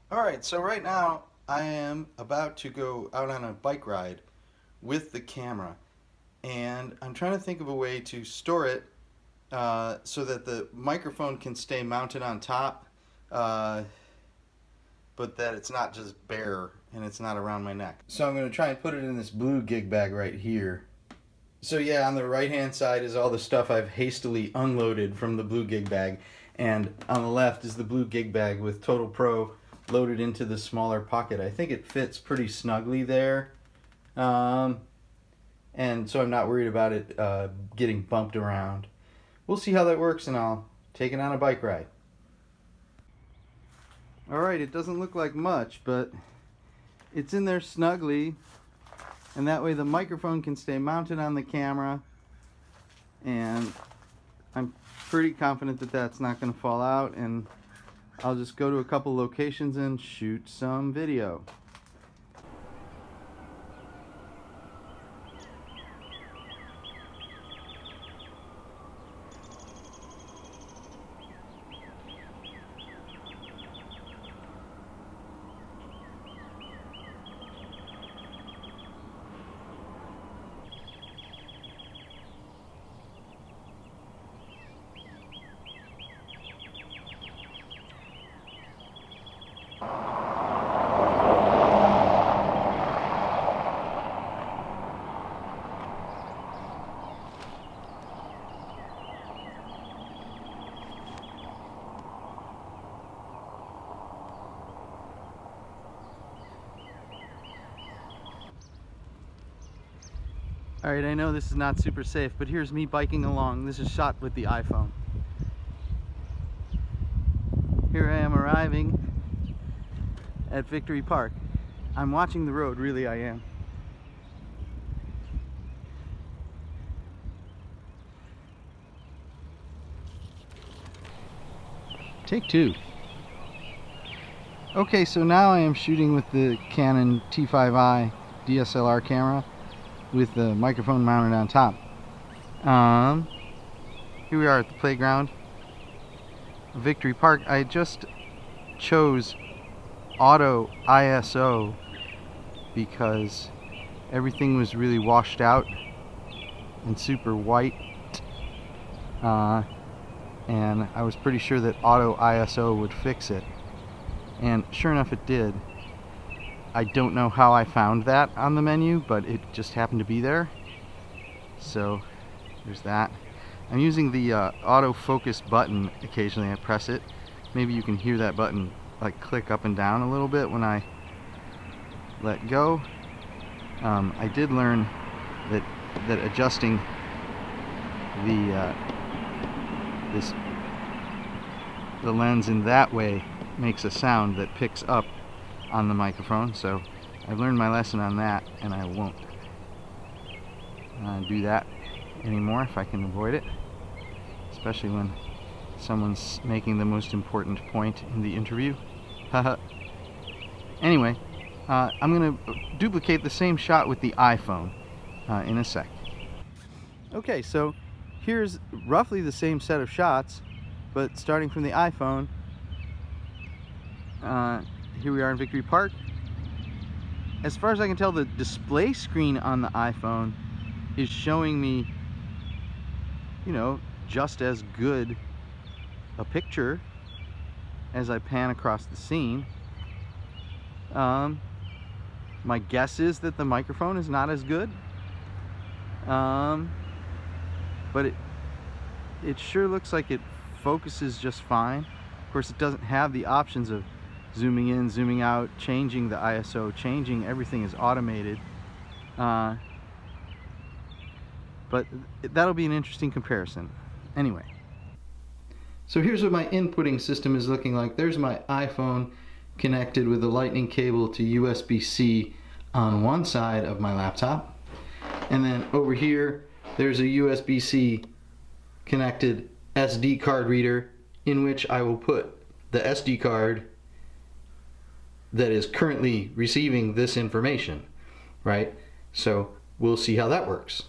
Alright, so right now I am about to go out on a bike ride with the camera, and I'm trying to think of a way to store it so that the microphone can stay mounted on top, uh, but that it's not just bare and it's not around my neck. So I'm going to try and put it in this blue gig bag right here. So yeah, on the right hand side is all the stuff I've hastily unloaded from the blue gig bag, and on the left is the blue gig bag with Total Pro loaded into the smaller pocket. I think it fits pretty snugly there, and so I'm not worried about it getting bumped around. We'll see how that works, and I'll take it on a bike ride. Alright, it doesn't look like much, but it's in there snugly, and that way the microphone can stay mounted on the camera, and I'm pretty confident that that's not going to fall out, and I'll just go to a couple locations and shoot some video. Alright, I know this is not super safe, but here's me biking along. This is shot with the iPhone. Here I am arriving at Victory Park. I'm watching the road, really I am. Take two. Okay, so now I am shooting with the Canon T5i DSLR camera with the microphone mounted on top. Here we are at the playground, Victory Park. I just chose auto ISO because everything was really washed out and super white, and I was pretty sure that auto ISO would fix it, and sure enough it did. I don't know how I found that on the menu, but it just happened to be there. So there's that. I'm using the autofocus button occasionally. I press it. Maybe you can hear that button like click up and down a little bit when I let go. I did learn that adjusting the the lens in that way makes a sound that picks up on the microphone, so I've learned my lesson on that, and I won't do that anymore if I can avoid it, especially when someone's making the most important point in the interview. Anyway, I'm going to duplicate the same shot with the iPhone in a sec. Okay, so here's roughly the same set of shots, but starting from the iPhone. Here we are in Victory Park. As far as I can tell, the display screen on the iPhone is showing me, you know, just as good a picture as I pan across the scene. My guess is that the microphone is not as good, but it sure looks like it focuses just fine. Of course, it doesn't have the options of zooming in, zooming out, changing the ISO, changing everything is automated. But that'll be an interesting comparison. Anyway, so here's what my inputting system is looking like. There's my iPhone connected with a lightning cable to USB-C on one side of my laptop, and then over here there's a USB-C connected SD card reader in which I will put the SD card that is currently receiving this information, right? So we'll see how that works.